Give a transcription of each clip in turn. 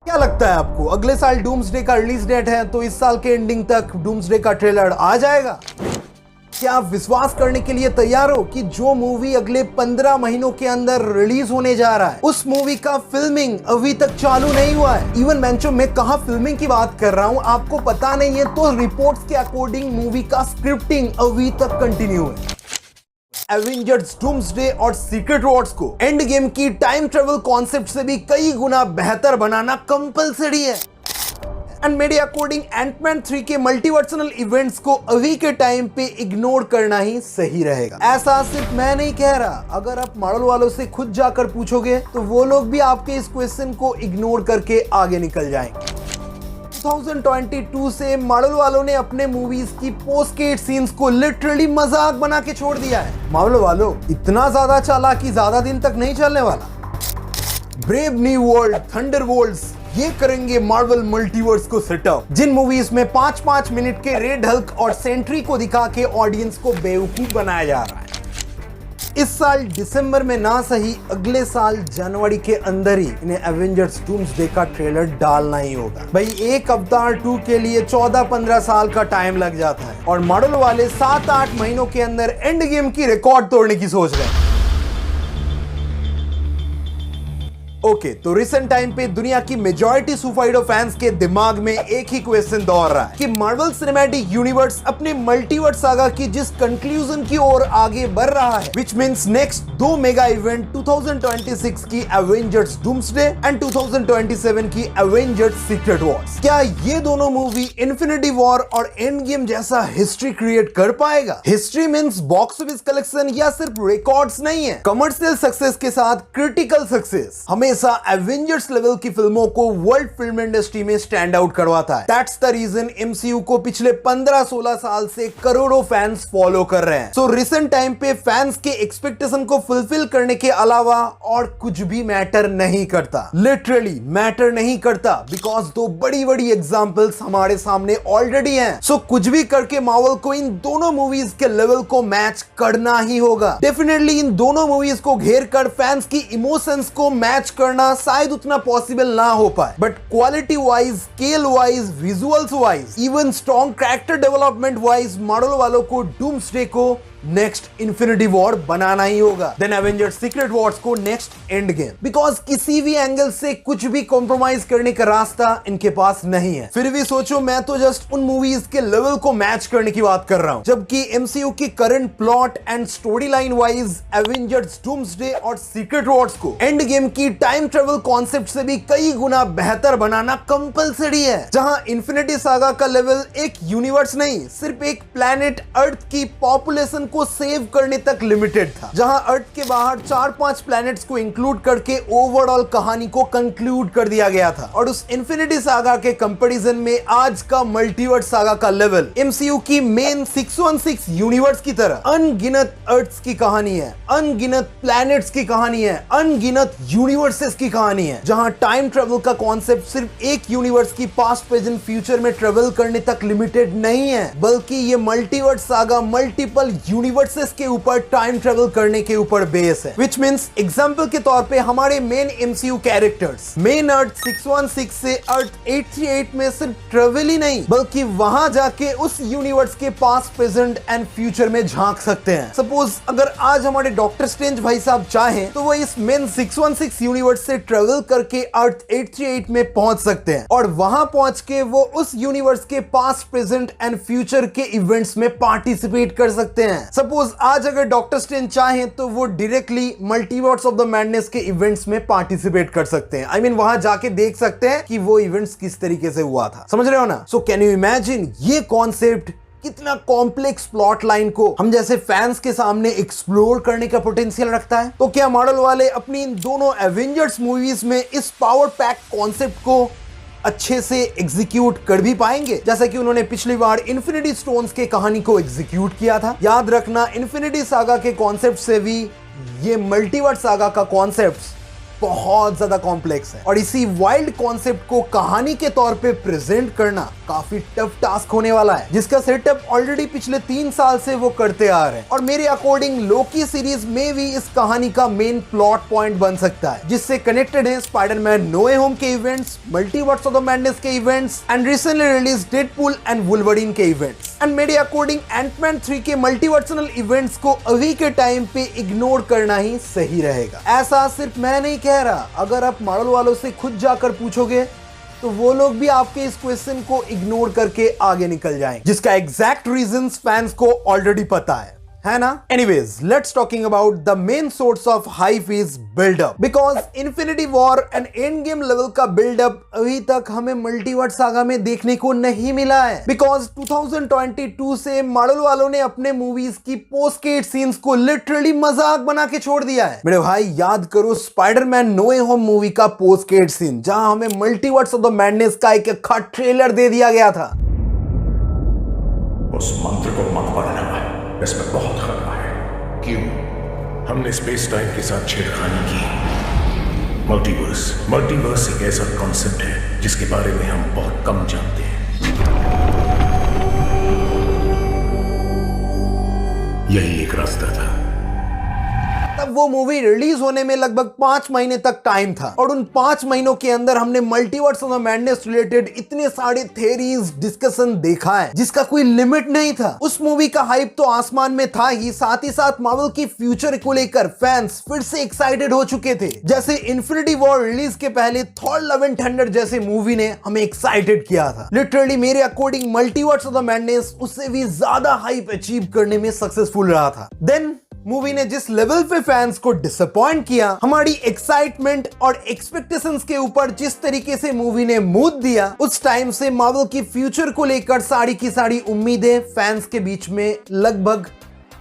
क्या लगता है आपको अगले साल डूम्सडे का रिलीज डेट है तो इस साल के एंडिंग तक डूम्सडे का ट्रेलर आ जाएगा? क्या आप विश्वास करने के लिए तैयार हो कि जो मूवी अगले 15 महीनों के अंदर रिलीज होने जा रहा है उस मूवी का फिल्मिंग अभी तक चालू नहीं हुआ है? इवन बेंचो मैं कहा फिल्मिंग की बात कर रहा हूं, आपको पता नहीं है तो रिपोर्ट्स के अकॉर्डिंग मूवी का स्क्रिप्टिंग अभी तक कंटिन्यू है। एवेंजर्स डूम्सडे और सीक्रेट वॉर्स को एंड गेम की टाइम ट्रेवल कॉन्सेप्ट से भी कई गुना बेहतर बनाना कंपलसरी है। एंड मेरे अकॉर्डिंग एंटमैन 3 के मल्टीवर्सनल इवेंट्स को अभी के टाइम पे इग्नोर करना ही सही रहेगा। ऐसा सिर्फ मैं नहीं कह रहा, अगर आप मार्वल वालों से खुद जाकर पूछोगे तो वो लोग भी आपके इस क्वेश्चन को इग्नोर करके आगे निकल जाएंगे। 2022 से मार्वल वालों ने अपने मूवीज की पोस्ट क्रेडिट सीन्स को लिटरली मजाक बना के छोड़ दिया है। मार्वल वालों इतना ज्यादा चालाकी ज्यादा दिन तक नहीं चलने वाला। ब्रेव न्यू वर्ल्ड, थंडरबोल्ट्स ये करेंगे मार्वल मल्टीवर्स को सेटअप, जिन मूवीज में 5-5 मिनट के रेड हल्क और सेंट्री को दिखा के ऑडियंस को बेवकूफ बनाया जा रहा है। इस साल दिसंबर में ना सही अगले साल जनवरी के अंदर ही इन्हें एवेंजर्स डूम्सडे का ट्रेलर डालना ही होगा। भाई एक अवतार 2 के लिए 14-15 साल का टाइम लग जाता है और मार्वल वाले 7-8 महीनों के अंदर एंड गेम की रिकॉर्ड तोड़ने की सोच रहे हैं। ओके, तो रिसेंट टाइम पे दुनिया की मेजॉरिटी सुपरहीरो फैंस के दिमाग में एक ही क्वेश्चन दौड़ रहा है कि मार्वल सिनेमैटिक यूनिवर्स अपने मल्टीवर्स सागा की जिस कंक्लूजन की ओर आगे बढ़ रहा है, which means next 2 mega event 2026 की एवेंजर्स डूम्सडे एंड 2027 की एवेंजर्स सीक्रेट वॉर्स, क्या ये दोनों मूवी इन्फिनिटी वॉर और एंड गेम जैसा हिस्ट्री क्रिएट कर पाएगा? History means box office collection या सिर्फ रिकॉर्ड्स नहीं है, कमर्शियल सक्सेस के साथ क्रिटिकल सक्सेस हमेशा एवेंजर्स लेवल की फिल्मों को वर्ल्ड फिल्म इंडस्ट्री में स्टैंड आउट करवाता है। दैट्स द रीजन एमसीयू को पिछले 15-16 साल से करोड़ों फैंस फॉलो कर रहे हैं। सो रिसेंट टाइम पे फैंस के एक्सपेक्टेशन को फुलफिल करने के अलावा और कुछ भी मैटर नहीं करता, लिटरली मैटर नहीं करता, बिकॉज दो बड़ी बड़ी एग्जांपल्स हमारे सामने ऑलरेडी हैं। सो कुछ भी करके मार्वल को इन दोनों मूवीज के लेवल को मैच करना ही होगा। डेफिनेटली इन दोनों मूवीज को घेर कर फैंस की इमोशंस को मैच करना शायद उतना पॉसिबल ना हो पाए, but quality wise, scale wise, visuals wise, even strong character development wise Marvel वालों को डूम्सडे को नेक्स्ट इन्फिनिटी वॉर बनाना ही होगा, देन एवेंजर्स सीक्रेट वॉर्स को नेक्स्ट एंड गेम, बिकॉज किसी भी एंगल से कुछ भी कॉम्प्रोमाइज करने का रास्ता इनके पास नहीं है। फिर भी सोचो, मैं तो जस्ट उन मूवीज के लेवल को मैच करने की बात कर रहा हूं, जबकि एमसीयू की current plot and story line wise Avengers doomsday और सीक्रेट वॉर्स को एंड गेम की टाइम ट्रेवल कॉन्सेप्ट से भी कई गुना बेहतर बनाना कंपलसरी है। जहां इन्फिनिटी सागा का लेवल एक यूनिवर्स नहीं, सिर्फ एक प्लैनेट अर्थ की पॉपुलेशन को सेव करने तक लिमिटेड था, जहां अर्थ के बाहर 4-5 प्लैनेट्स को इंक्लूड करके ओवरऑल कहानी को कंक्लूड कर दिया गया था। और उस इन्फिनिटी सागा के कंपैरिजन में आज का मल्टीवर्स सागा का लेवल एमसीयू की मेन 616 यूनिवर्स की तरह अनगिनत अर्थ्स की कहानी है, अनगिनत प्लैनेट्स की कहानी है, अनगिनत यूनिवर्सेस की कहानी है, जहां टाइम ट्रेवल का कॉन्सेप्ट सिर्फ एक यूनिवर्स की पास्ट, प्रेजेंट, फ्यूचर में ट्रेवल करने तक लिमिटेड नहीं है, बल्कि ये मल्टीवर्स सागा मल्टीपल यूनिवर्सेस के ऊपर टाइम ट्रेवल करने के ऊपर बेस है। विच मींस एग्जांपल के तौर पे हमारे मेन एमसीयू कैरेक्टर्स मेन अर्थ 616 से अर्थ 838 में सिर्फ ट्रेवल ही नहीं, बल्कि वहां जाके उस यूनिवर्स के पास्ट, प्रेजेंट एंड फ्यूचर में झांक सकते हैं। सपोज अगर आज हमारे डॉक्टर स्ट्रेंज भाई साहब चाहें तो वो इस मेन 616 यूनिवर्स से ट्रेवल करके अर्थ 838 में पहुंच सकते हैं और वहां पहुंच के वो उस यूनिवर्स के पास्ट, प्रेजेंट एंड फ्यूचर के इवेंट्स में पार्टिसिपेट कर सकते हैं। सपोज आज अगर डॉक्टर स्ट्रेंज चाहें तो वो directly multiverse of the Madness के इवेंट्स में पार्टिसिपेट कर सकते हैं। आई मीन वहां जाके देख सकते हैं कि वो इवेंट्स किस तरीके से हुआ था, समझ रहे हो ना? सो कैन यू इमेजिन ये कॉन्सेप्ट कितना कॉम्प्लेक्स प्लॉट लाइन को हम जैसे फैंस के सामने एक्सप्लोर करने का पोटेंशियल रखता है? तो क्या मार्वल वाले अपनी इन दोनों एवेंजर्स मूवीज में इस पावर पैक कॉन्सेप्ट को अच्छे से एग्जीक्यूट कर भी पाएंगे, जैसा कि उन्होंने पिछली बार इन्फिनिटी स्टोन्स के कहानी को एग्जीक्यूट किया था? याद रखना, इन्फिनिटी सागा के कॉन्सेप्ट से भी ये मल्टीवर्स सागा का कॉन्सेप्ट बहुत ज्यादा कॉम्प्लेक्स है और इसी वाइल्ड कॉन्सेप्ट को कहानी के तौर पे प्रेजेंट करना काफी टफ टास्क होने वाला है, जिसका सेटअप ऑलरेडी पिछले 3 साल से वो करते आ रहे हैं। और मेरे अकॉर्डिंग लोकी सीरीज में भी इस कहानी का मेन प्लॉट पॉइंट बन सकता है, जिससे कनेक्टेड है स्पाइडरमैन नो वे होम के events, Multiverse of the Madness के events and recently release Deadpool and Wolverine के इवेंट्स। एंड मेरे अकॉर्डिंग एंटमैन 3 के मल्टीवर्सनल इवेंट्स को अभी के टाइम पे इग्नोर करना ही सही रहेगा। ऐसा सिर्फ मैं नहीं कह रहा, अगर आप मार्वल वालों से खुद जाकर पूछोगे तो वो लोग भी आपके इस क्वेश्चन को इग्नोर करके आगे निकल जाएंगे, जिसका एग्जैक्ट रीजंस फैंस को ऑलरेडी पता है ना? Anyways, let's talking about the main source of hype is buildup, because Infinity War and Endgame level का बिल्डअप अभी तक हमें मल्टीवर्स सागा में देखने को नहीं मिला है। बिकॉज 2022 से मार्वल वालों ने अपने मूवीज की पोस्ट क्रेडिट सीन्स को लिटरली मजाक बना के छोड़ दिया है। मेरे भाई याद करो Spiderman No Way home movie का पोस्ट क्रेडिट सीन, जहां हमें मल्टीवर्स ऑफ द मैडनेस का एक अच्छा ट्रेलर दे दिया गया था। उस मंत्र को मत पढ़ना, इसमें बहुत खतरा है। क्यों? हमने स्पेस टाइम के साथ छेड़खानी की। मल्टीवर्स एक ऐसा कॉन्सेप्ट है जिसके बारे में हम बहुत कम जानते हैं। यही एक रास्ता था। तब वो मूवी रिलीज होने में लगभग 5 महीने तक टाइम था, और उन 5 महीनों के अंदर हमने multiverse of the madness related इतने सारे थ्योरीज डिस्कशन देखा है जिसका कोई लिमिट नहीं था। उस मूवी का हाइप तो आसमान में था ही साथ मार्वल की फ्यूचर को लेकर फैंस फिर से एक्साइटेड हो चुके थे। जैसे इन्फिनिटी वॉर रिलीज के पहले थॉर लव एंड थंडर जैसे मूवी ने हमें एक्साइटेड किया था। लिटरली मेरे according multiverse of the madness उससे भी ज्यादा हाइप अचीव करने में सक्सेसफुल रहा था। देन मूवी ने जिस लेवल पे फैंस को डिसअपॉइंट किया, हमारी एक्साइटमेंट और एक्सपेक्टेशंस के ऊपर जिस तरीके से मूवी ने मूड दिया, उस टाइम से मार्वल की फ्यूचर को लेकर सारी की सारी उम्मीदें फैंस के बीच में लगभग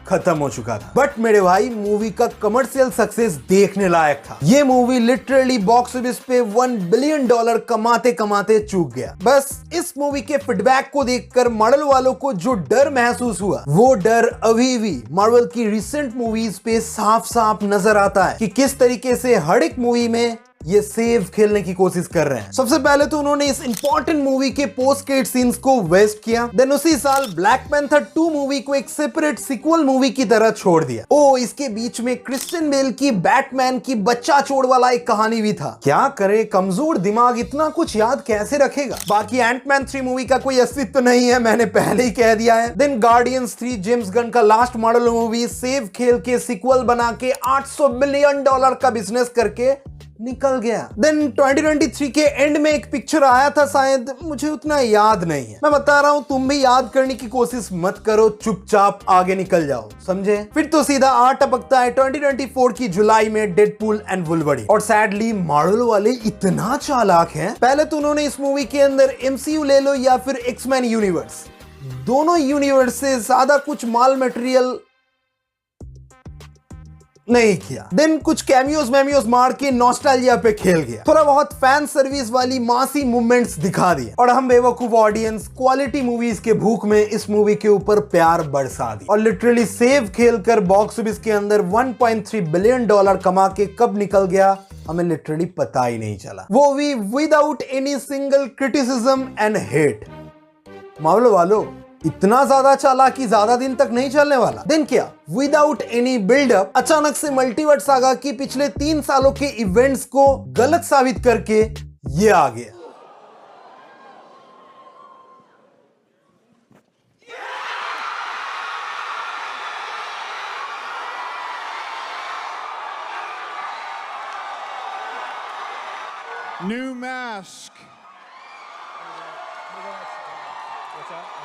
खत्म हो चुका था। बट मेरे भाई मूवी का कमर्शियल सक्सेस देखने लायक था। ये मूवी लिटरली बॉक्स ऑफिस पे $1 बिलियन कमाते कमाते चूक गया। बस इस मूवी के फीडबैक को देखकर मार्वल वालों को जो डर महसूस हुआ, वो डर अभी भी मार्वल की रिसेंट मूवीज पे साफ साफ नजर आता है कि किस तरीके से हर एक मूवी में ये सेव खेलने की कोशिश कर रहे हैं। सबसे पहले तो उन्होंने इस इंपॉर्टेंट मूवी के पोस्ट क्रेडिट सीन्स को वेस्ट किया। देन उसी साल ब्लैक पैंथर 2 मूवी को एक सेपरेट सीक्वल मूवी की तरह छोड़ दिया। इसके बीच में क्रिश्चियन बेल की बैटमैन की बच्चा चोर वाला एक कहानी भी था। क्या करे, कमजोर दिमाग इतना कुछ याद कैसे रखेगा। बाकी एंटमैन 3 मूवी का कोई अस्तित्व नहीं है, मैंने पहले ही कह दिया है। देन गार्डियंस 3 जेम्स गन का लास्ट मॉडल मूवी सेव खेल के सीक्वल बना के $800 बिलियन का बिजनेस करके निकल गया। देन 2023 के एंड में एक पिक्चर आया था, शायद मुझे उतना याद नहीं है। मैं बता रहा हूं, तुम भी याद करने की कोशिश मत करो, चुपचाप आगे निकल जाओ, समझे। फिर तो सीधा आ टपकता है 2024 की जुलाई में डेडपूल एंड वुल्वरीन। और सैडली मार्वल वाले इतना चालाक हैं, पहले तो उन्होंने इस मूवी के अंदर MCU ले लो या फिर एक्समैन यूनिवर्स, दोनों यूनिवर्स से ज्यादा कुछ माल मटेरियल नहीं किया। देन कुछ कैमियोस मार के नॉस्टैल्जिया पे खेल गया, थोड़ा बहुत फैन सर्विस वाली मासी मूवमेंट्स दिखा दिए, और हम बेवकूफ ऑडियंस क्वालिटी मूवीज के भूख में इस मूवी के ऊपर प्यार बरसा दी। और लिटरली सेव खेलकर बॉक्स ऑफिस के अंदर $1.3 बिलियन कमा के कब निकल गया हमें लिटरली पता ही नहीं चला, वो भी without any single criticism and hate. मामलो वालों, इतना ज्यादा चालाकी ज्यादा दिन तक नहीं चलने वाला। देन क्या, विदाउट एनी बिल्डअप अचानक से मल्टीवर्स सागा की पिछले 3 सालों के इवेंट्स को गलत साबित करके ये आ गया। New mask.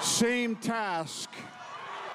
Same task.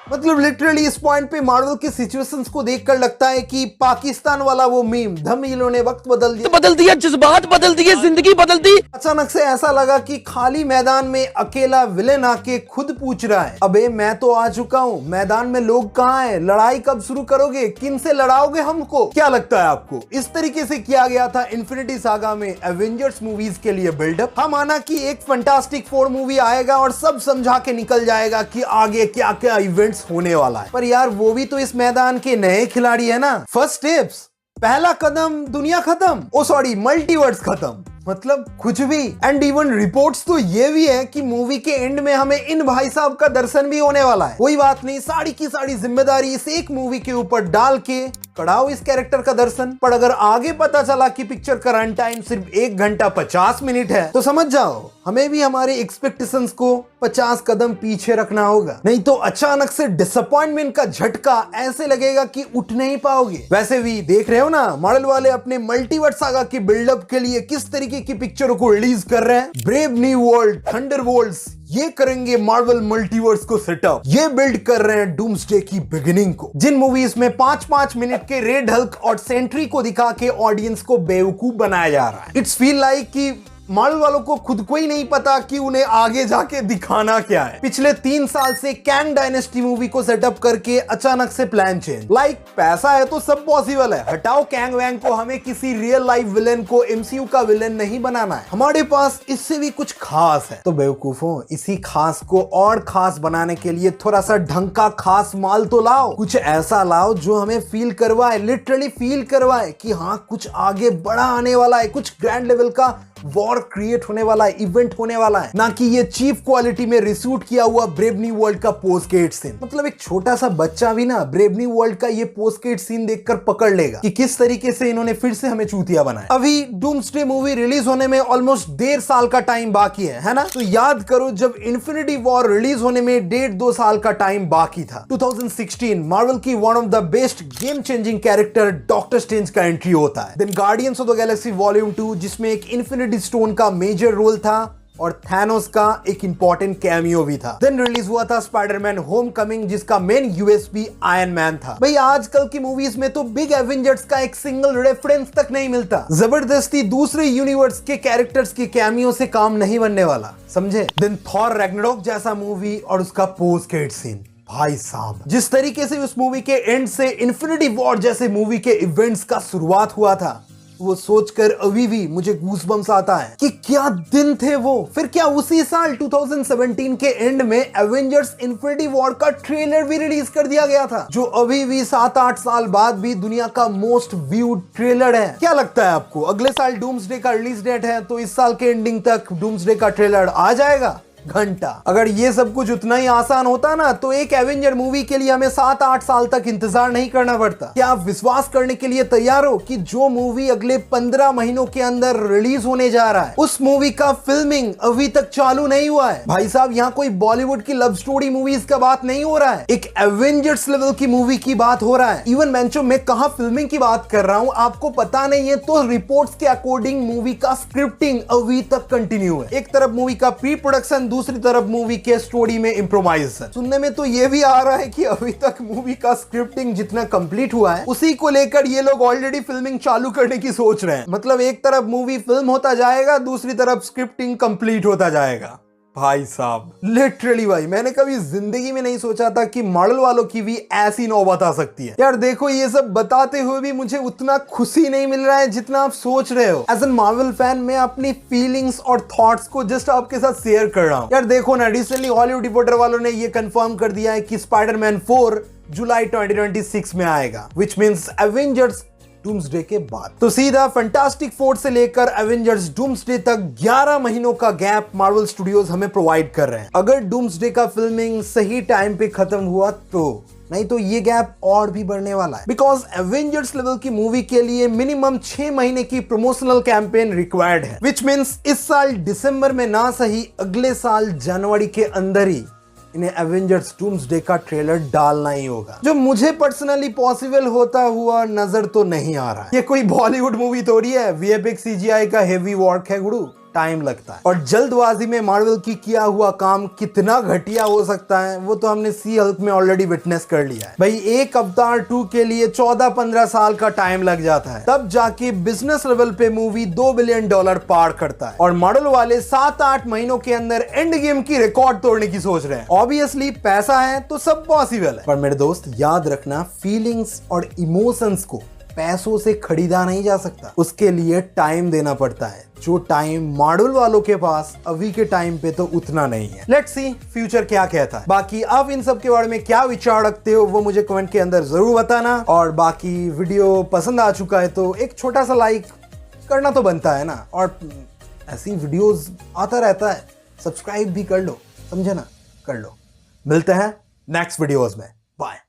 मतलब लिटरली इस पॉइंट पे मार्वल के सिचुएशंस को देखकर लगता है कि पाकिस्तान वाला वो मीम धमीलों ने वक्त बदल दिया, जज्बात बदल दिए, जिंदगी बदल दी। अचानक से ऐसा लगा कि खाली मैदान में अकेला विलेन आके खुद पूछ रहा है, अबे मैं तो आ चुका हूँ, मैदान में लोग कहाँ हैं, लड़ाई कब शुरू करोगे, किन से लड़ाओगे हमको। क्या लगता है आपको इस तरीके से किया गया था इन्फिनिटी सागा में एवेंजर्स मूवीज के लिए बिल्डअप? हाँ, माना कि एक फैंटास्टिक 4 मूवी आएगा और सब समझा के निकल जाएगा कि आगे क्या क्या इवेंट्स होने वाला है, पर यार वो भी तो इस मैदान के नए खिलाड़ी है ना। फर्स्ट स्टेप्स, पहला कदम दुनिया खत्म, मल्टीवर्स खत्म। मतलब कुछ भी। एंड इवन रिपोर्ट्स तो ये भी है कि मूवी के एंड में हमें इन भाई साहब का दर्शन भी होने वाला है। कोई बात नहीं, सारी की सारी जिम्मेदारी इस एक मूवी के ऊपर डाल के कराओ इस कैरेक्टर का दर्शन। पर अगर आगे पता चला कि पिक्चर का रन टाइम सिर्फ 1 घंटा 50 मिनट है तो समझ जाओ हमें भी हमारे एक्सपेक्टेशंस को 50 कदम पीछे रखना होगा, नहीं तो अचानक से डिसअपॉइंटमेंट का झटका ऐसे लगेगा कि उठ नहीं पाओगे। वैसे भी देख रहे हो ना, मार्वल वाले अपने मल्टीवर्स सागा की बिल्डअप के लिए किस तरीके की पिक्चरों को रिलीज कर रहे हैं। ब्रेव न्यू वर्ल्ड, थंडरबोल्ट्स, ये करेंगे मार्वल मल्टीवर्स को सेटअप। ये बिल्ड कर रहे हैं डूम्सडे की बिगिनिंग को। जिन मूवीज में 5-5 मिनट के रेड हल्क और सेंट्री को दिखा के ऑडियंस को बेवकूफ बनाया जा रहा है। इट्स फील लाइक कि मार्वल वालों को खुद को ही नहीं पता कि उन्हें आगे जाके दिखाना क्या है। पिछले 3 साल से कैंग डायनेस्टी मूवी को सेटअप करके अचानक से प्लान चेंज। लाइक पैसा है तो सब पॉसिबल है। हटाओ कैंग वैंग को, हमें किसी रियल लाइफ विलेन को एमसीयू का विलेन नहीं बनाना है, हमारे पास इससे भी कुछ खास है। तो बेवकूफों, इसी खास को और खास बनाने के लिए थोड़ा सा ढंग का खास माल तो लाओ। कुछ ऐसा लाओ जो हमें फील करवाए, लिटरली फील करवाए कि हाँ कुछ आगे बड़ा आने वाला है, कुछ ग्रैंड लेवल का वॉर क्रिएट होने वाला है, इवेंट होने वाला है। ना कि ये चीप क्वालिटी में रिशूट किया हुआ ब्रेव न्यू वर्ल्ड का पोस्ट क्रेडिट सीन। मतलब एक छोटा सा बच्चा भी ना ब्रेव न्यू वर्ल्ड का ये पोस्ट क्रेडिट सीन देखकर पकड़ लेगा कि किस तरीके से इन्होंने फिर से हमें चूतिया बनाया। अभी डूम्सडे मूवी रिलीज होने में ऑलमोस्ट 1.5 साल का टाइम बाकी है ना? तो याद करो जब इन्फिनिटी वॉर रिलीज होने में 1.5-2 साल का टाइम बाकी था। 2016 मार्वल की one of the best game changing character Doctor Strange का एंट्री होता है। Then Guardians of the Galaxy volume 2 जिसमें एक इन्फिनिटी स्टोन का मेजर रोल था और थैनोस का एक इंपॉर्टेंट कैमियो भी था। देन रिलीज हुआ था स्पाइडरमैन होमकमिंग जिसका मेन यूएसपी आयरन मैन था। भाई आजकल की मूवीज में तो बिग एवेंजर्स का एक सिंगल रेफरेंस तक नहीं मिलता। जबरदस्ती दूसरे यूनिवर्स के कैरेक्टर्स के कैमियो से काम नहीं बनने वाला, समझे? देन थॉर रैग्नारोक जैसा मूवी और उसका पोस्ट क्रेडिट सीन, भाई साहब जिस तरीके से उस मूवी के एंड से इन्फिनिटी वॉर जैसे मूवी के इवेंट्स का शुरुआत हुआ था, वो सोचकर अभी भी मुझे गूज़बम्स आता है कि क्या दिन थे वो। फिर क्या उसी साल 2017 के एंड में एवेंजर्स इन्फिनिटी वॉर का ट्रेलर भी रिलीज कर दिया गया था, जो अभी भी 7-8 साल बाद भी दुनिया का मोस्ट व्यूड ट्रेलर है। क्या लगता है आपको, अगले साल डूम्सडे का रिलीज डेट है तो इस साल के एंडिंग तक डूम्सडे का ट्रेलर आ जाएगा? घंटा। अगर ये सब कुछ उतना ही आसान होता ना तो एक एवेंजर मूवी के लिए हमें 7-8 साल तक इंतजार नहीं करना पड़ता। क्या आप विश्वास करने के लिए तैयार हो कि जो मूवी अगले 15 महीनों के अंदर रिलीज होने जा रहा है उस मूवी का फिल्मिंग अभी तक चालू नहीं हुआ है? भाई साहब यहाँ कोई बॉलीवुड की लव स्टोरी मूवीज का बात नहीं हो रहा है, एक एवेंजर्स लेवल की मूवी की बात हो रहा है। इवन मैंचो मैं कहां फिल्मिंग की बात कर रहा हूं आपको पता नहीं है तो रिपोर्ट्स के अकॉर्डिंग मूवी का स्क्रिप्टिंग अभी तक कंटिन्यू है। एक तरफ मूवी का प्री प्रोडक्शन, दूसरी तरफ मूवी के स्टोरी में इम्प्रोवाइजेशन। सुनने में तो ये भी आ रहा है कि अभी तक मूवी का स्क्रिप्टिंग जितना कंप्लीट हुआ है उसी को लेकर ये लोग ऑलरेडी फिल्मिंग चालू करने की सोच रहे हैं। मतलब एक तरफ मूवी फिल्म होता जाएगा, दूसरी तरफ स्क्रिप्टिंग कंप्लीट होता जाएगा। भाई साहब लिटरली भाई मैंने कभी जिंदगी में नहीं सोचा था कि मार्वल वालों की भी ऐसी नौबत आ सकती है। यार देखो ये सब बताते हुए भी मुझे उतना खुशी नहीं मिल रहा है जितना आप सोच रहे हो। एज एन मार्वल फैन मैं अपनी फीलिंग्स और थॉट्स को जस्ट आपके साथ शेयर कर रहा हूँ। यार देखो ना, रिसेंटली हॉलीवुड रिपोर्टर वालों ने ये कंफर्म कर दिया है कि स्पाइडरमैन 4 जुलाई 2026 में आएगा, विच मीन्स एवेंजर्स डूम्सडे के बाद। तो सीधा फैंटास्टिक फोर से लेकर एवेंजर्स डूम्सडे तक 11 महीनों का गैप मार्वल स्टूडियोज हमें प्रोवाइड कर रहे हैं। अगर डूम्सडे का फिल्मिंग सही टाइम पे खत्म हुआ तो, नहीं तो ये गैप और भी बढ़ने वाला है। बिकॉज एवेंजर्स लेवल की मूवी के लिए मिनिमम 6 महीने की प्रमोशनल कैंपेन रिक्वायर्ड है, विच मीन्स इस साल दिसंबर में ना सही अगले साल जनवरी के अंदर ही इन्हें एवेंजर्स डूम्सडे का ट्रेलर डालना ही होगा, जो मुझे पर्सनली पॉसिबल होता हुआ नजर तो नहीं आ रहा है। ये कोई बॉलीवुड मूवी थोड़ी है, वीएफएक्स सीजीआई का हेवी वर्क है गुरु, टाइम लगता है। और जल्दबाजी में मार्वल की किया हुआ काम कितना घटिया हो सकता है वो तो हमने सी हल्क में ऑलरेडी विटनेस कर लिया है। भाई एक अवतार 2 के लिए 14-15 साल का टाइम लग जाता है, तब जाके बिजनेस लेवल पे मूवी $2 बिलियन पार करता है। और मार्वल वाले 7-8 महीनों के अंदर एंड गेम की रिकॉर्ड तोड़ने की सोच रहे हैं। ऑब्वियसली पैसा है तो सब पॉसिबल है, पर मेरे दोस्त याद रखना फीलिंग्स और इमोशंस को पैसों से खरीदा नहीं जा सकता, उसके लिए टाइम देना पड़ता है, जो टाइम मार्वल वालों के पास अभी के टाइम पे तो उतना नहीं है। लेट्स सी फ्यूचर क्या कहता है। बाकी आप इन सब के बारे में क्या विचार रखते हो वो मुझे कमेंट के अंदर जरूर बताना। और बाकी वीडियो पसंद आ चुका है तो एक छोटा सा लाइक करना तो बनता है ना, और ऐसी वीडियोस आता रहता है, सब्सक्राइब भी कर लो, समझे ना, कर लो। मिलते हैं नेक्स्ट वीडियोस में, बाय।